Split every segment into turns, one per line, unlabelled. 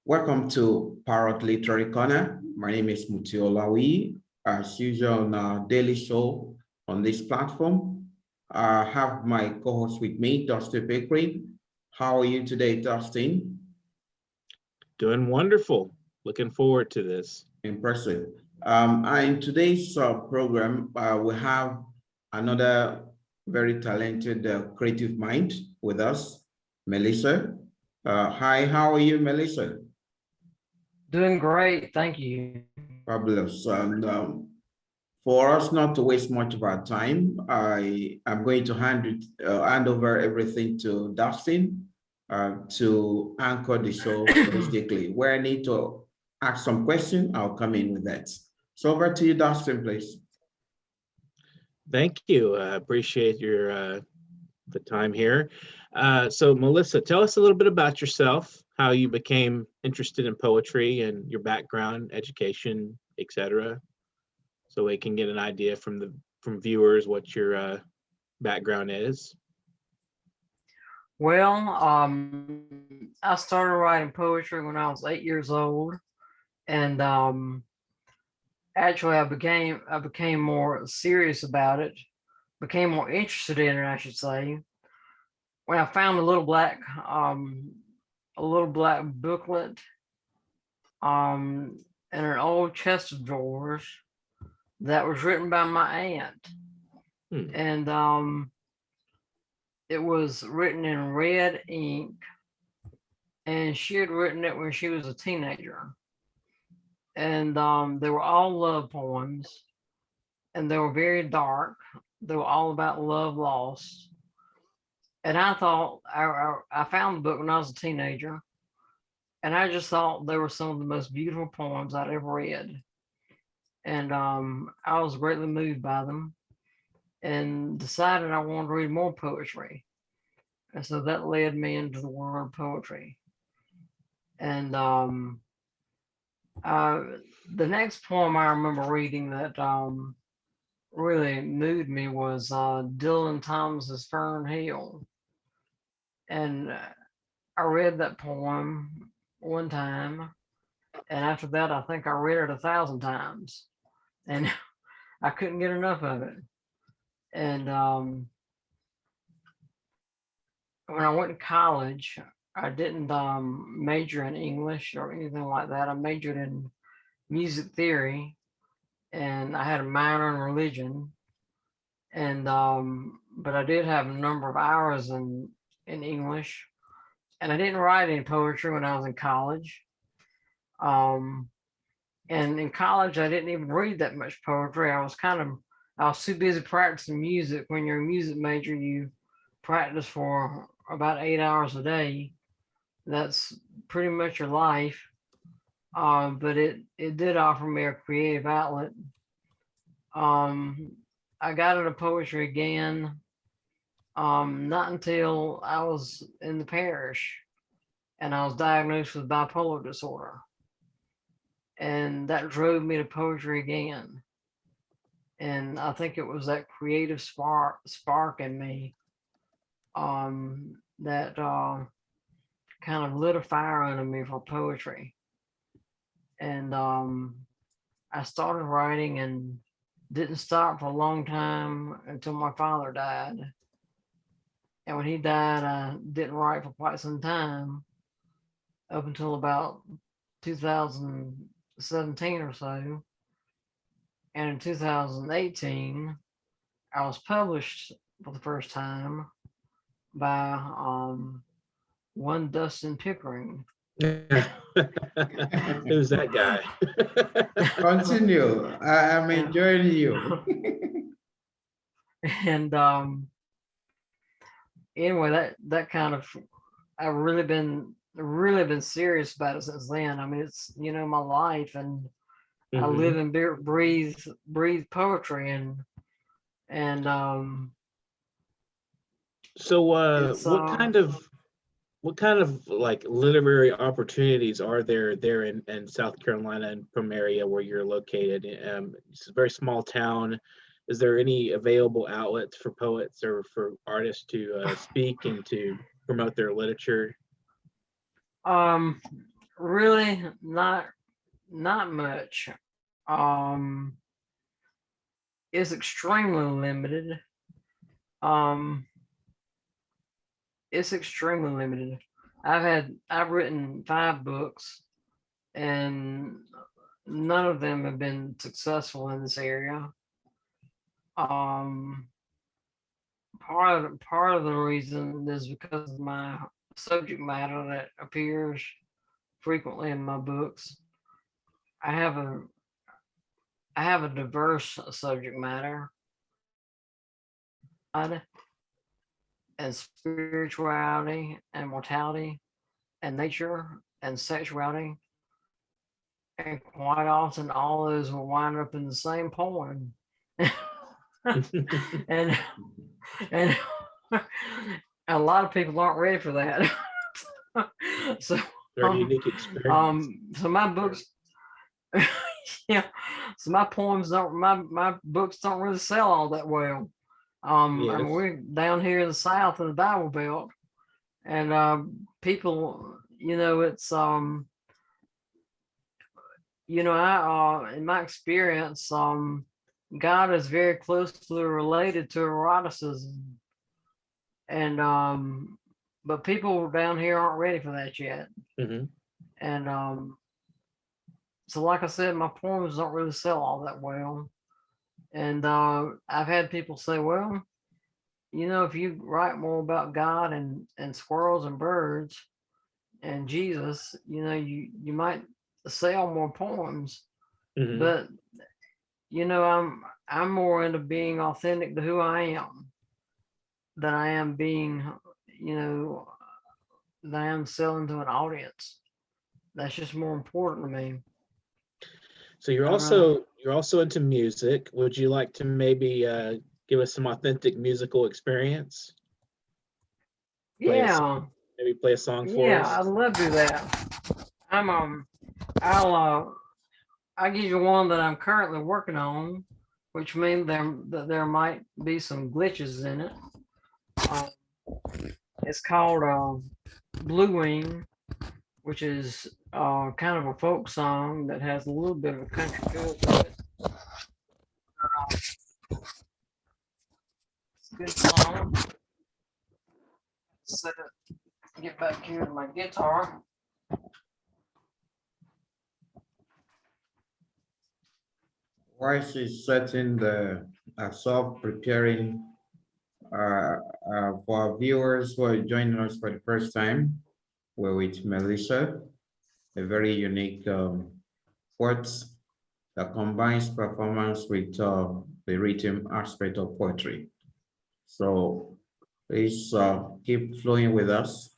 Welcome to Parrot Literary Corner. My name is Mutiu Olawuyi. As usual on our daily show on this platform, I have my co-host with me, Dustin Pickering. How are you today, Dustin?
Doing wonderful. Looking forward to this.
Impressive. In today's program, we have another very talented creative mind with us, Melissa. Hi, how are you, Melissa?
Doing great, thank you.
Fabulous. And for us not to waste much of our time, I am going to hand over everything to Dustin to anchor the show holistically. Where I need to ask some question, I'll come in with that. So over to you, Dustin, please.
Thank you. I appreciate your the time here. So Melissa, tell us a little bit about yourself, how you became interested in poetry and your background, education, etc. So we can get an idea from viewers what your background is.
Well, I started writing poetry when I was 8 years old, and actually I became more serious about it, became more interested in it, I should say, when I found a little black booklet in an old chest of drawers that was written by my aunt. And it was written in red ink, and she had written it when she was a teenager. And they were all love poems, and they were very dark. They were all about love lost. And I thought, I found the book when I was a teenager, and I just thought they were some of the most beautiful poems I'd ever read. And I was greatly moved by them and decided I wanted to read more poetry. And so that led me into the world of poetry. And the next poem I remember reading that really moved me was Dylan Thomas's Fern Hill. And I read that poem one time, and after that, I think I read it 1,000 times, and I couldn't get enough of it. And when I went to college, I didn't major in English or anything like that. I majored in music theory, and I had a minor in religion. And but I did have a number of hours in English, and I didn't write any poetry when I was in college. And in college, I didn't even read that much poetry. I was too busy practicing music. When you're a music major, you practice for about 8 hours a day. That's pretty much your life. But it did offer me a creative outlet. I got into poetry again, not until I was in the parish and I was diagnosed with bipolar disorder. And that drove me to poetry again. And I think it was that creative spark in me that kind of lit a fire under me for poetry. And I started writing and didn't stop for a long time until my father died. And when he died, I didn't write for quite some time, up until about 2017 or so. And in 2018, I was published for the first time by one Dustin Pickering.
Who's that guy?
Continue. I'm enjoying you.
And anyway, that kind of, I've really been serious about it since then. I mean, it's my life, and I live and breathe poetry, and
so what kind of like literary opportunities are there in South Carolina and Plum area where you're located? It's a very small town. Is there any available outlets for poets or for artists to speak and to promote their literature?
really not much. It's extremely limited. It's extremely limited. I've written 5 books, and none of them have been successful in this area. Part of the reason is because of my subject matter that appears frequently in my books. I have a diverse subject matter, and spirituality and mortality and nature and sexuality. And quite often all those will wind up in the same poem. and and a lot of people aren't ready for that. So
Very unique experience.
so my books yeah, so my poems don't my books don't really sell all that well. I mean, we're down here in the South in the Bible Belt, and people, it's in my experience, God is very closely related to eroticism, and but people down here aren't ready for that yet.
Mm-hmm.
And so, like I said, my poems don't really sell all that well. And I've had people say, well, if you write more about God and squirrels and birds and Jesus, you might sell more poems.
Mm-hmm.
But I'm more into being authentic to who I am than I am being, than I am selling to an audience. That's just more important to me.
So you're also into music. Would you like to maybe give us some authentic musical experience? Maybe play a song for us.
Yeah, I'd love to do that. I'll give you one that I'm currently working on, which means there might be some glitches in it. It's called Blue Wing, which is kind of a folk song that has a little bit of a country feel to it. It's a good song. So get back here to my guitar.
While she's setting the herself preparing for our viewers who are joining us for the first time, we're with Melissa, a very unique poet that combines performance with the rhythm aspect of poetry. So please keep flowing with us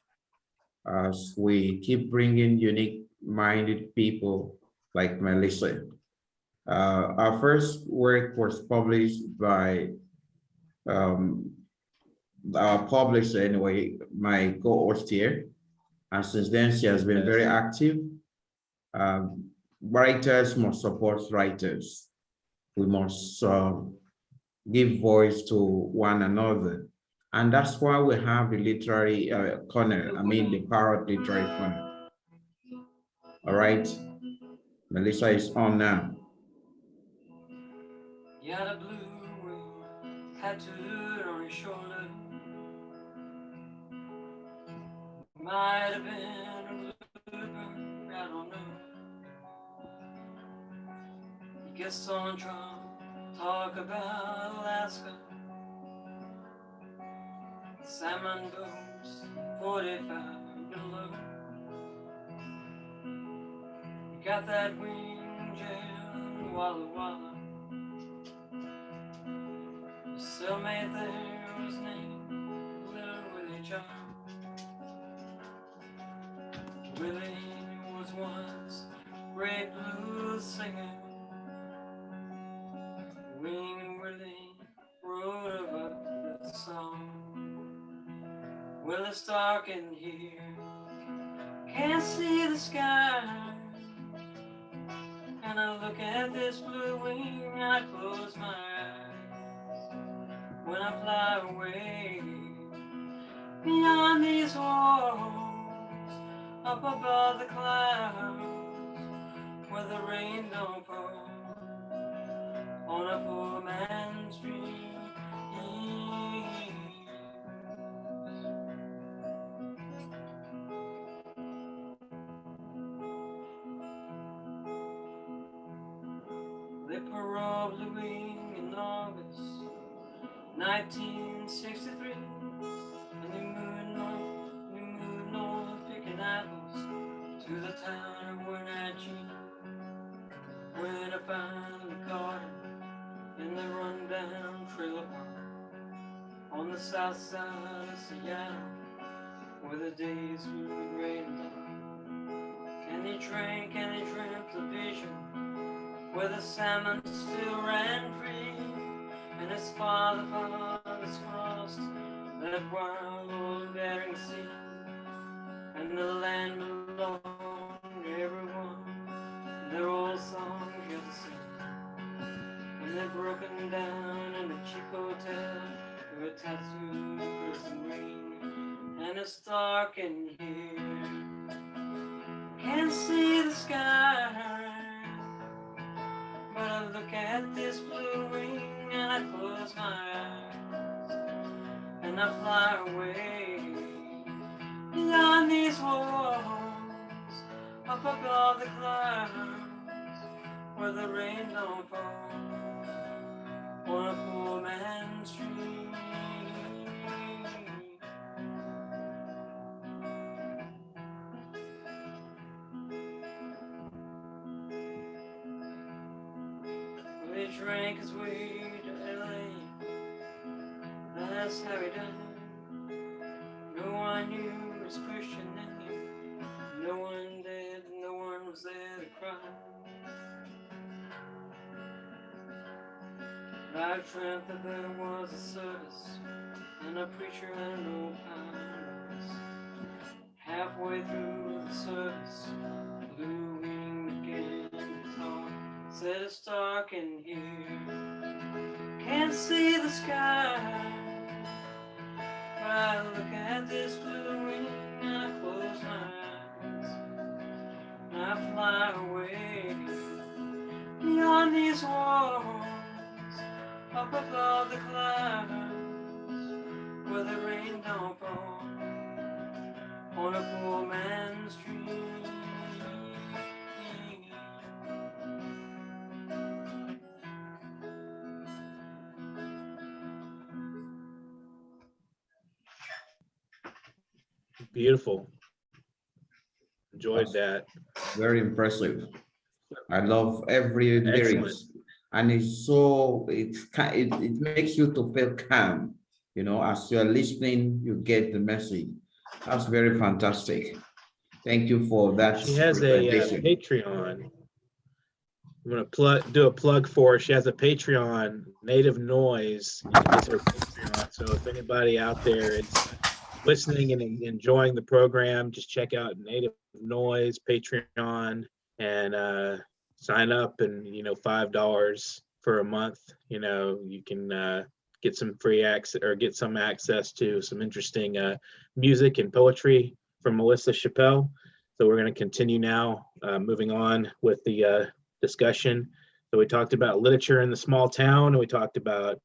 as we keep bringing unique-minded people like Melissa. Our first work was published by our publisher anyway, my co-host here. And since then, she has been very active. Writers must support writers. We must give voice to one another. And that's why we have the literary corner, the Parrot literary corner. All right, Melissa is on now.
You had a blue wing tattooed on your shoulder. Might have been a bluebird, I don't know. You guess on drum, talk about Alaska. Salmon boats, 45 below. You got that wing gel, Walla Walla. The cellmate there was named Little Willie John. Willie was once great blues singer. Wing Willie wrote about the song. Well, it's dark in here, can't see the sky. And I look at this blue wing, I close my eyes. When I fly away beyond these walls, up above the clouds,
a robed wing in August 1963, and we moved north, picking apples to the town of Wenatchee. When I finally caught her in the rundown trailer park on the south side of Seattle, where the days were gray and dark, and he dreamt the vision where the salmon still ran free, and his fathers crossed that wild old Bering Sea, and the land belonged to everyone, and their old songs yet to sing, and they're broken down in a cheap hotel with a tattooed prison ring, and it's dark in here, can't see the sky. But I look at this blue ring and I close my eyes and I fly away beyond these walls, up above the clouds, where the rain don't fall on a poor man's dream. He drank his way to LA, that's how he died. No one knew his Christian name, no one did, no one was there to cry. But I dreamt that there was a service and a preacher and an old pine. Halfway through the service, blue wing began to talk. Said it's dark in here, can't see the sky. But I look at this blue ring and I close my eyes and I fly away beyond these walls, up above the clouds, where the rain don't fall on a poor man's dream.
Beautiful. Enjoyed
That's
that.
very impressive. I love every
Excellent.
lyrics, and it's so it makes you to feel calm. You know, as you're listening, you get the message. That's very fantastic. Thank you for that
She has a
presentation.
Patreon. I'm gonna do a plug for her. She has a Patreon, Native Noise. It's her Patreon. So if anybody out there is listening and enjoying the program, just check out Native Noise Patreon and sign up. And $5 for a month. You can get some free access or get some access to some interesting music and poetry from Melissa Chappell. So we're going to continue now, moving on with the discussion. So we talked about literature in the small town, and we talked about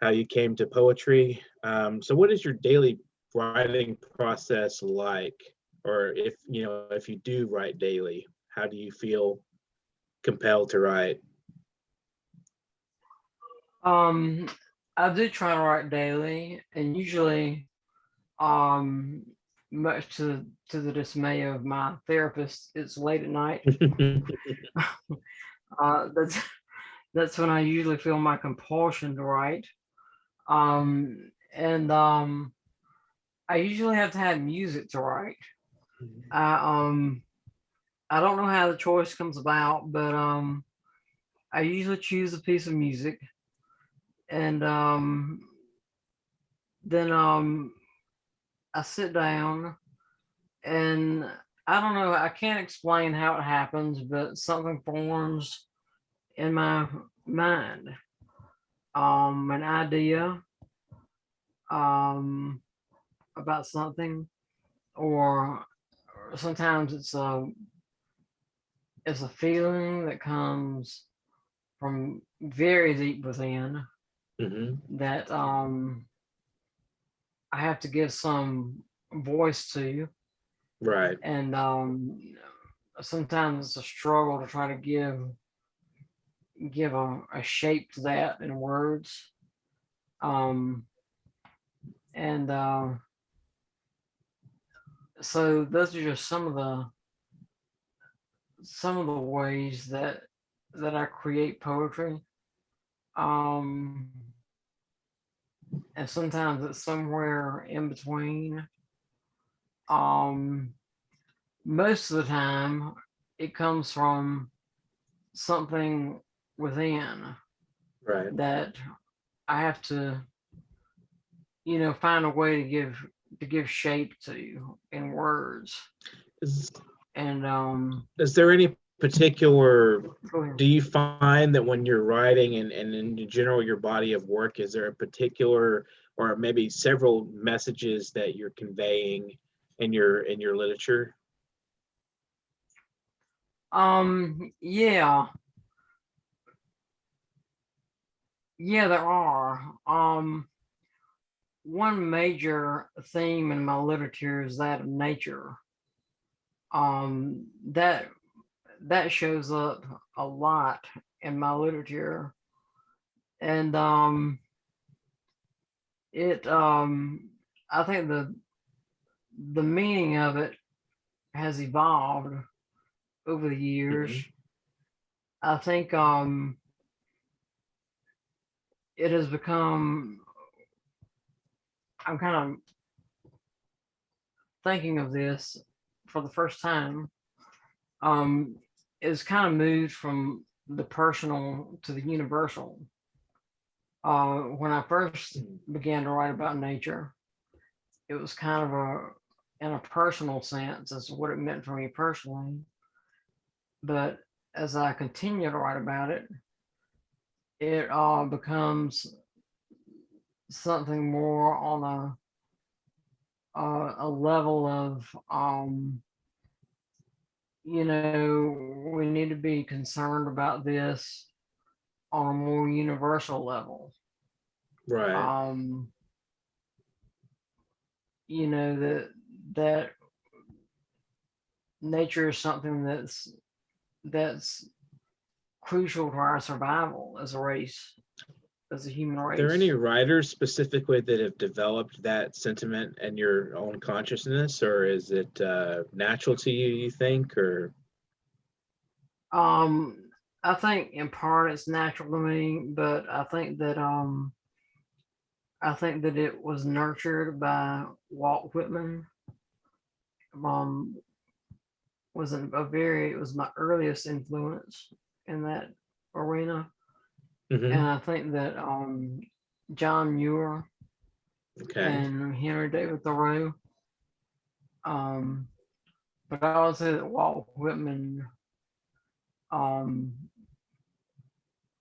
how you came to poetry. So what is your daily writing process like? Or if you do write daily, how do you feel compelled to write?
I do try to write daily, and usually, much to the dismay of my therapist, it's late at night. That's when I usually feel my compulsion to write. I usually have to have music to write. I don't know how the choice comes about, but I usually choose a piece of music, and then I sit down, and I don't know, I can't explain how it happens, but something forms in my mind. An idea about something, or sometimes it's a feeling that comes from very deep within, that I have to give some voice to.
Right.
And sometimes it's a struggle to try to give give a shape to that in words. And so those are just some of the ways that I create poetry. And sometimes it's somewhere in between. Most of the time it comes from something within,
Right.
that I have to, find a way to give shape to in words. And
is there any particular,
go ahead.
do you find that when you're writing and in general your body of work, is there a particular or maybe several messages that you're conveying in your literature?
Yeah, there are. One major theme in my literature is that of nature. That shows up a lot in my literature. And I think the meaning of it has evolved over the years. Mm-hmm. I think it has become, I'm kind of thinking of this for the first time, it's kind of moved from the personal to the universal. When I first began to write about nature, it was kind of in a personal sense as to what it meant for me personally. But as I continue to write about it, it becomes something more on a level of, we need to be concerned about this on a more universal level.
Right.
That nature is something that's crucial to our survival as a race, as a human race.
Are there any writers specifically that have developed that sentiment in your own consciousness, or is it natural to you, you think, or?
I think in part it's natural to me, but I think that it was nurtured by Walt Whitman. It was my earliest influence in that arena.
Mm-hmm.
And I think that John Muir,
okay,
and Henry David Thoreau. But I would say that Walt Whitman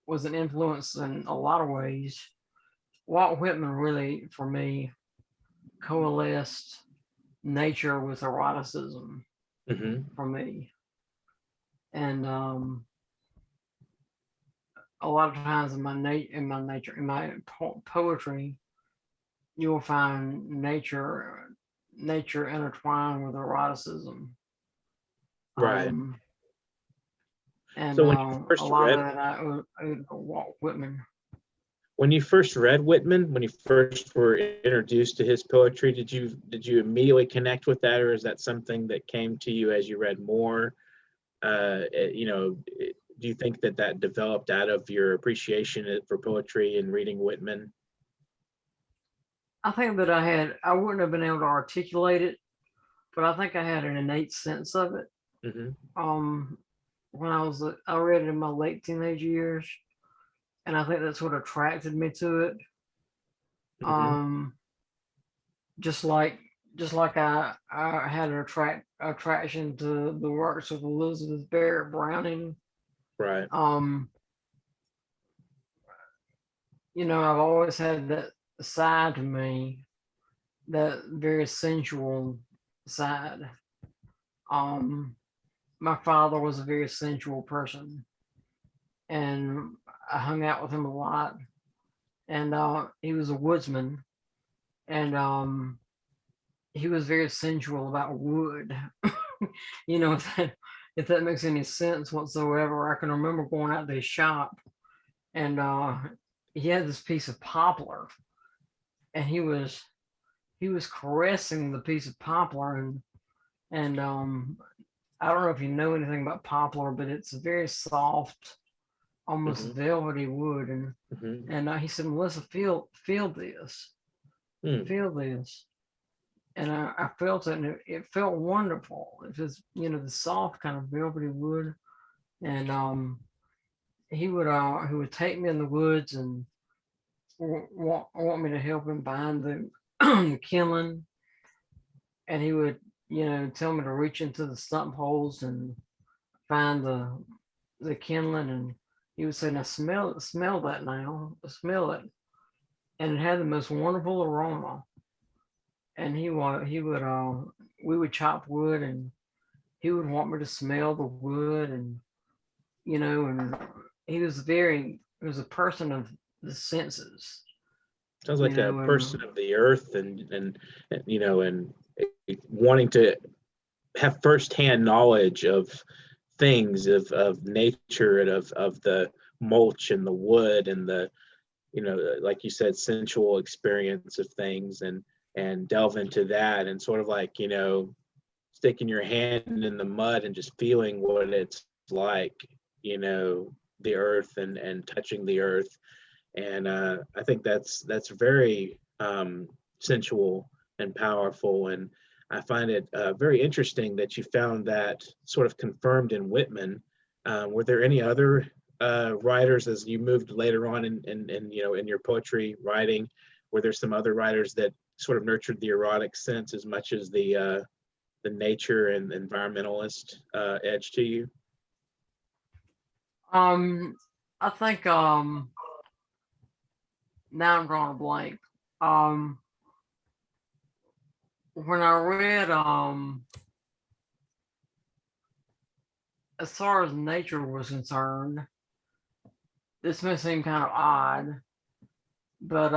was an influence in a lot of ways. Walt Whitman really, for me, coalesced nature with eroticism. Mm-hmm. For me. And a lot of times in my poetry, you'll find nature intertwined with eroticism.
Right.
And
so when you first
a lot
read,
of that I owe Walt Whitman.
When you first read Whitman, when you first were introduced to his poetry, did you immediately connect with that, or is that something that came to you as you read more? Do you think that developed out of your appreciation for poetry and reading Whitman?
I think that I wouldn't have been able to articulate it, but I think I had an innate sense of it. Mm-hmm. When I read it in my late teenage years, and I think that's what attracted me to it. Mm-hmm. Just like I had an attraction to the works of Elizabeth Barrett Browning.
Right.
I've always had that side to me, that very sensual side. My father was a very sensual person, and I hung out with him a lot. And he was a woodsman, and he was very sensual about wood. If that makes any sense whatsoever. I can remember going out to his shop and he had this piece of poplar, and he was caressing the piece of poplar, and I don't know if you know anything about poplar, but it's a very soft, almost velvety wood, and he said, Melissa, feel this, feel this, and I felt it, and it felt wonderful. It was, the soft kind of velvety wood, and he would take me in the woods and want me to help him bind the kindling, and he would tell me to reach into the stump holes and find the kindling, and he would say, now smell that, now smell it, and it had the most wonderful aroma. And he would we would chop wood, and he would want me to smell the wood, and and he was a person of the senses.
Sounds like a person of the earth, and wanting to have firsthand knowledge of things, of nature, and of the mulch and the wood and the like you said, sensual experience of things, and delve into that, and sort of like sticking your hand in the mud and just feeling what it's like, the earth, and touching the earth. And I think that's very sensual and powerful. And I find it very interesting that you found that sort of confirmed in Whitman. Were there any other writers as you moved later on in your poetry writing? Were there some other writers that sort of nurtured the erotic sense as much as the nature and environmentalist edge to you?
I think now I'm drawing a blank. When I read as far as nature was concerned, this may seem kind of odd, but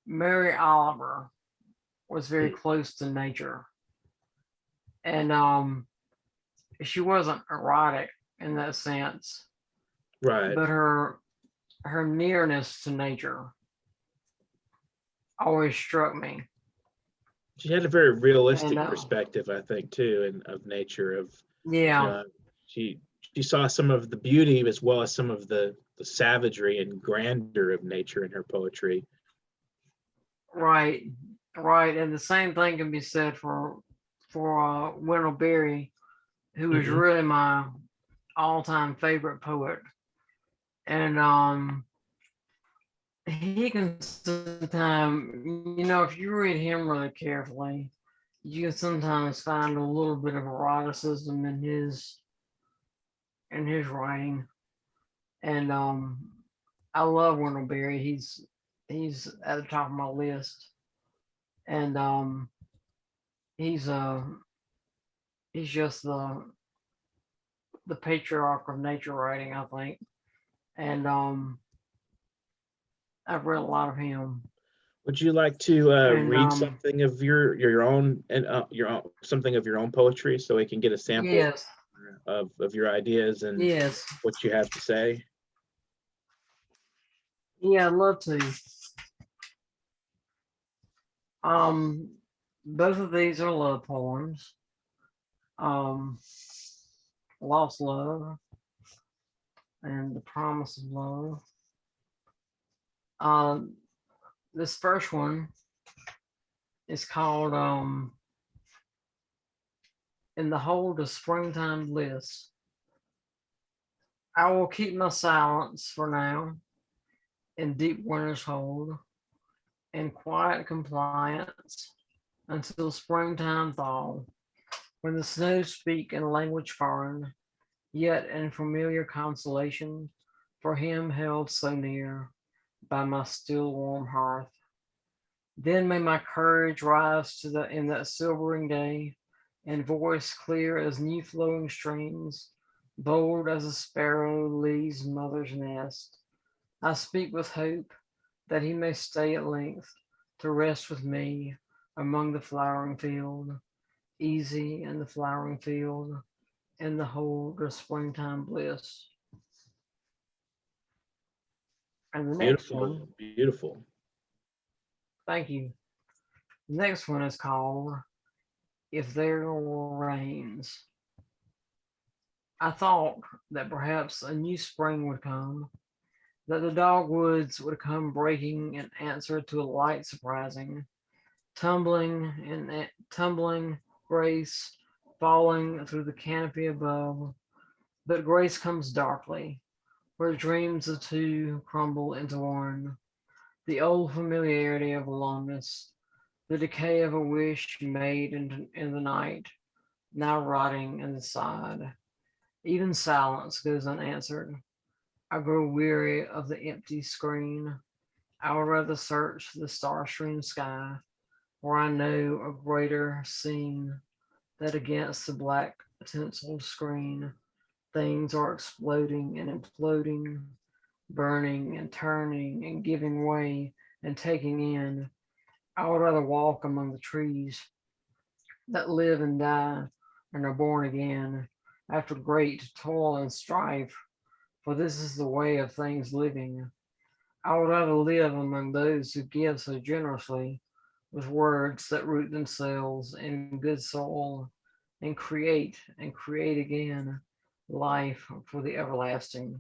Mary Oliver was very close to nature, and she wasn't erotic in that sense,
right?
But her nearness to nature always struck me.
She had a very realistic perspective, I think, too, and of nature. Of she saw some of the beauty as well as some of the savagery and grandeur of nature in her poetry.
Right, and the same thing can be said for Wendell Berry, who is really my all-time favorite poet, and he can sometimes, if you read him really carefully, you can sometimes find a little bit of eroticism in his writing, and I love Wendell Berry. He's at the top of my list, and he's just the patriarch of nature writing, I think, and I've read a lot of him.
Would you like to read something of your own and something of your own poetry so we can get a sample of your ideas and what you have to say?
Yeah, I'd love to. Both of these are love poems. Lost Love and The Promise of Love. This first one is called In the Hold of Springtime Bliss. I will keep my silence for now in deep winter's hold, in quiet compliance until springtime thaw, when the snows speak in language foreign, yet in familiar consolation for him held so near by my still warm hearth. Then may my courage rise in that silvering day, and voice clear as new flowing streams, bold as a sparrow leaves mother's nest. I speak with hope that he may stay at length to rest with me among the flowering field, easy in the flowering field, in the hold of springtime bliss. And the next one,
Beautiful, beautiful.
thank you. The next one is called If There Were Rains. I thought that perhaps a new spring would come, that the dogwoods would come breaking in answer to a light surprising, tumbling grace falling through the canopy above. But grace comes darkly, where dreams of two crumble into one. The old familiarity of aloneness, the decay of a wish made in the night, now rotting in the side. Even silence goes unanswered. I grow weary of the empty screen. I would rather search the star-strewn sky, where I know a greater scene, that against the black tinseled screen, things are exploding and imploding, burning and turning and giving way and taking in. I would rather walk among the trees that live and die and are born again after great toil and strife, for this is the way of things living. I would rather live among those who give so generously with words that root themselves in good soil and create again life for the everlasting.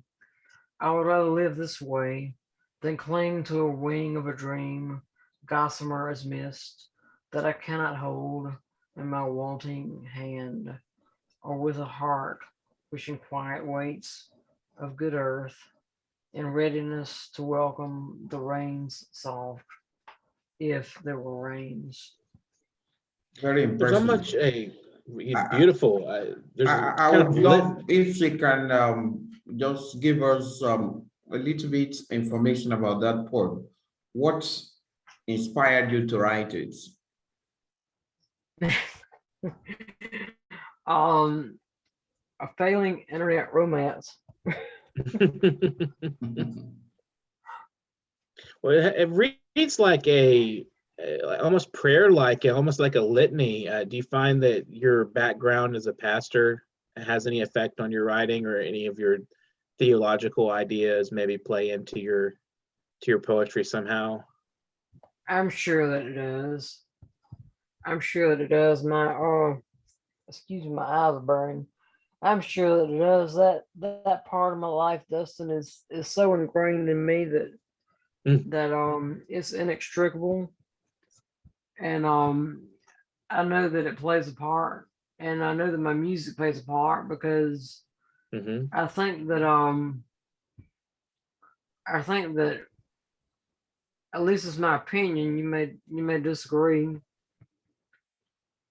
I would rather live this way than cling to a wing of a dream, gossamer as mist, that I cannot hold in my wanting hand, or with a heart which in quiet waits of good earth, in readiness to welcome the rains soft, if there were rains.
Very
There's so
impressive.
much
I,
beautiful. There's
I
kind
would
of
love if she can just give us a little bit information about that poem. What inspired you to write it?
um, a failing internet romance.
Well, it reads like a almost prayer, like almost like a litany. Do you find that your background as a pastor has any effect on your writing, or any of your theological ideas maybe play into your poetry somehow?
I'm sure that it does. I'm sure that it does. Excuse me, my eyes are burning. I'm sure that it does. That part of my life, Dustin, is so ingrained in me that
Mm.
it's inextricable, and I know that it plays a part, and I know that my music plays a part because
Mm-hmm.
I think that at least it's my opinion. You may disagree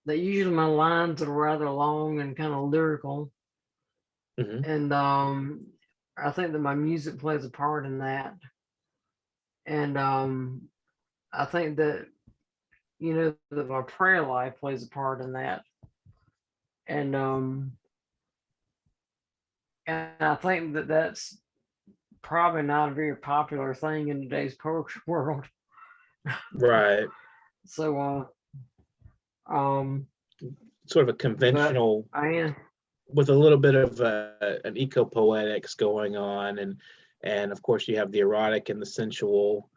that usually my lines are rather long and kind of lyrical,
Mm-hmm.
and I think that my music plays a part in that, and I think that that my prayer life plays a part in that, and I think that that's probably not a very popular thing in today's poetry world.
Right.
So
Sort of a
but
conventional,
I am.
with a little bit of an eco-poetics going on, and of course you have the erotic and the sensual.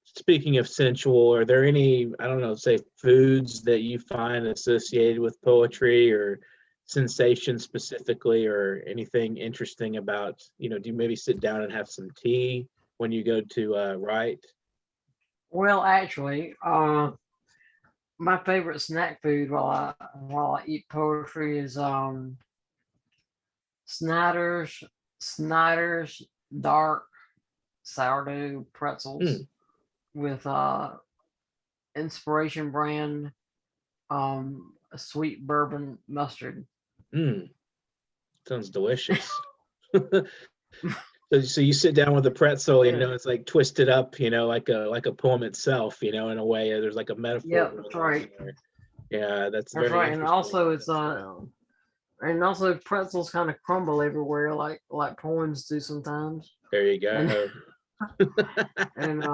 Speaking of sensual, are there any, I don't know, say foods that you find associated with poetry, or sensations specifically, or anything interesting about, do you maybe sit down and have some tea when you go to write?
Well, actually, my favorite snack food while I eat poetry is Snyder's Snyder's dark sourdough pretzels with Inspiration brand a sweet bourbon mustard.
Sounds delicious. So you sit down with a pretzel, it's like twisted up, like a poem itself, in a way. There's like a metaphor.
Yep, that's right.
Yeah, that's
That's
very
right. And also
interesting.
and also pretzels kind of crumble everywhere like poems do sometimes.
There you go.
And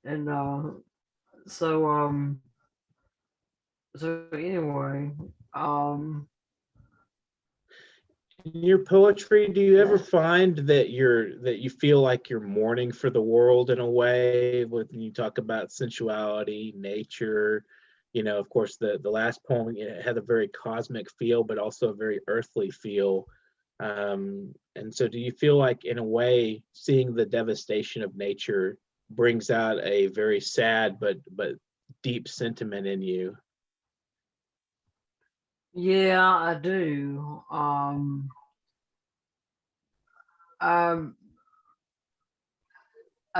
and so so anyway,
In your poetry, do you ever find that you feel like you're mourning for the world in a way when you talk about sensuality, nature? Of course, the last poem, it had a very cosmic feel, but also a very earthly feel. And so do you feel like, in a way, seeing the devastation of nature brings out a very sad but deep sentiment in you?
Yeah, I do. I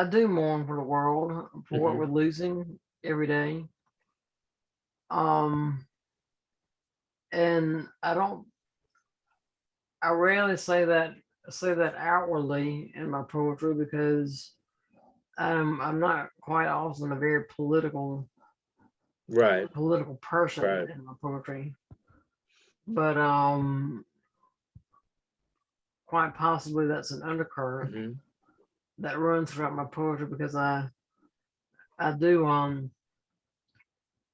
do mourn for the world, for what we're losing every day. And I rarely say that outwardly in my poetry, because I'm not quite often a very political person
Right.
in my poetry. But quite possibly that's an undercurrent that runs throughout my poetry, because I do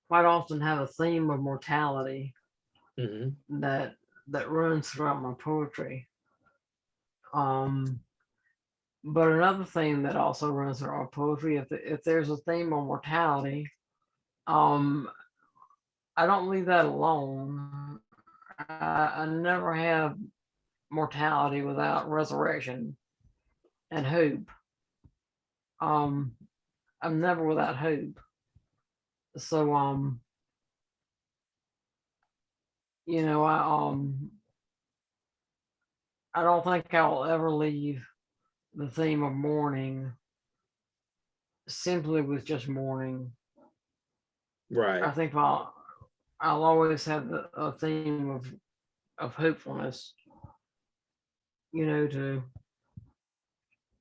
quite often have a theme of mortality that runs throughout my poetry. But another theme that also runs through our poetry, if there's a theme of mortality, I don't leave that alone. I never have mortality without resurrection and hope. I'm never without hope. So I don't think I'll ever leave the theme of mourning simply with just mourning.
Right.
I think I'll always have a theme of hopefulness, to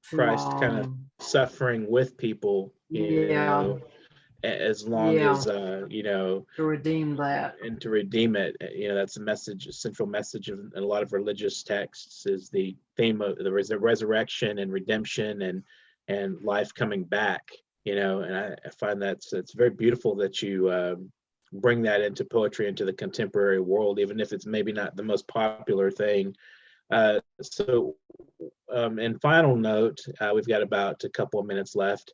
Christ kind of suffering with people, as long as
to redeem that
and to redeem it. That's a central message of a lot of religious texts, is the theme of the resurrection and redemption and life coming back. And I find it's very beautiful that you bring that into poetry, into the contemporary world, even if it's maybe not the most popular thing. So and final note, we've got about a couple of minutes left.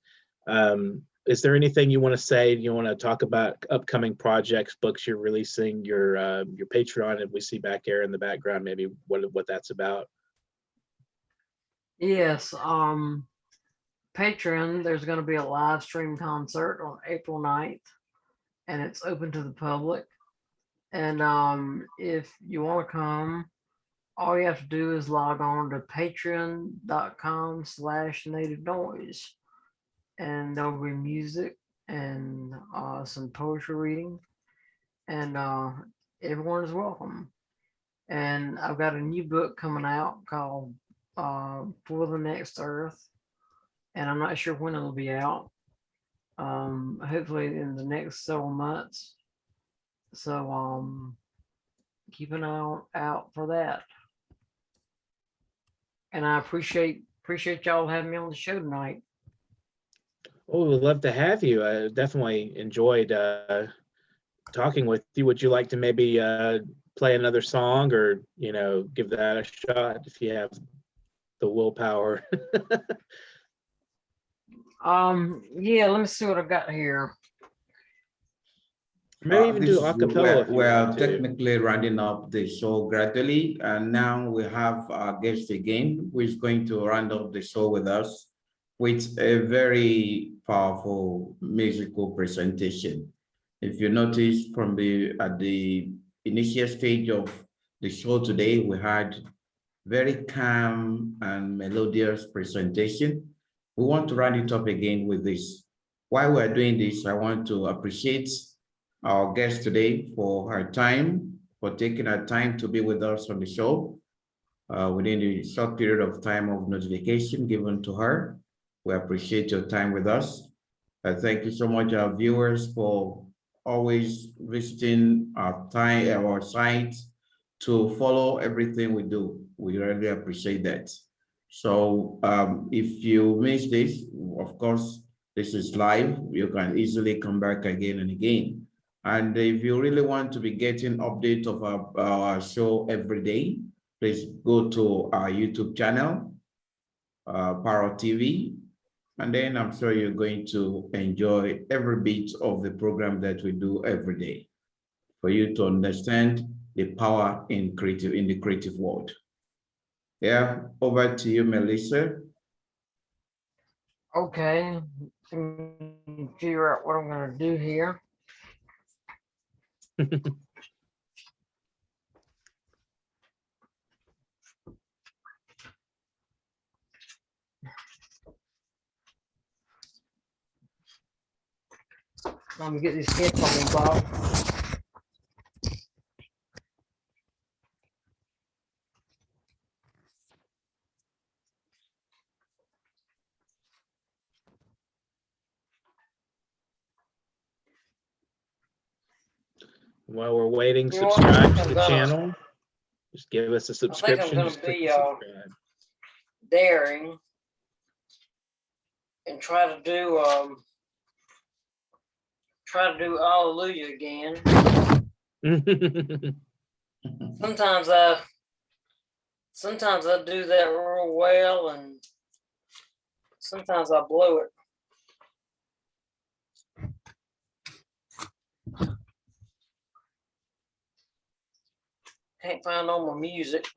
Is there anything you want to say? You want to talk about upcoming projects, books you're releasing, your Patreon, if we see back there in the background, maybe what that's about?
Yes. Patreon, there's going to be a live stream concert on April 9th, and it's open to the public. And if you want to come, all you have to do is log on to patreon.com/native noise, and there'll be music and some poetry reading, and everyone is welcome. And I've got a new book coming out called For the Next Earth, and I'm not sure when it'll be out. Hopefully in the next several months. So keep an eye out for that. And I appreciate y'all having me on the show tonight.
Oh, we'd love to have you. I definitely enjoyed talking with you. Would you like to maybe play another song, or give that a shot if you have the willpower?
Yeah, let me see what I've got here.
Maybe even do a cappella.
We're technically rounding up the show gradually, and now we have our guest again, who is going to round up the show with us with a very powerful musical presentation. If you notice at the initial stage of the show today, we had very calm and melodious presentation. We want to round it up again with this. While we're doing this, I want to appreciate our guest today for her time, for taking her time to be with us on the show within the short period of time of notification given to her. We appreciate your time with us. Thank you so much, our viewers, for always visiting our site to follow everything we do. We really appreciate that. So if you miss this, of course, this is live. You can easily come back again and again. And if you really want to be getting updates of our show every day, please go to our YouTube channel, Parrot TV, and then I'm sure you're going to enjoy every bit of the program that we do every day for you to understand the power in the creative world. Yeah, over to you, Melissa.
Okay, let me figure out what I'm gonna do here. I'm gonna get these headphones off.
While we're waiting,
You know what?
subscribe to
I'm
the
gonna-
channel. Just give us a subscription.
gonna
Just click
be,
the subscribe.
Daring and try to do Olawuyi again. Sometimes I do that real well, and sometimes I blow it. Can't find all my music.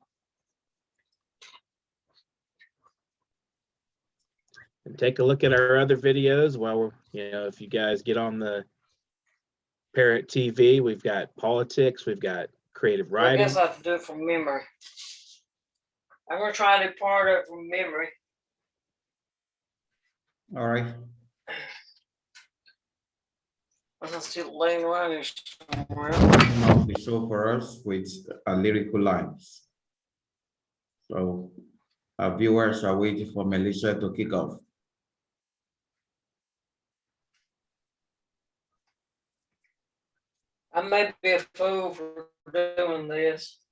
And take a look at our other videos while we're, if you guys get on the Parrot TV, we've got politics, we've got creative
I
writing.
guess I have to do it from memory. I'm gonna try to do part of it from memory.
All right.
I'm still laying around here somewhere.
Off the show for us with lyrical lines. So our viewers are waiting for Melissa to kick off.
I may be a fool for doing this.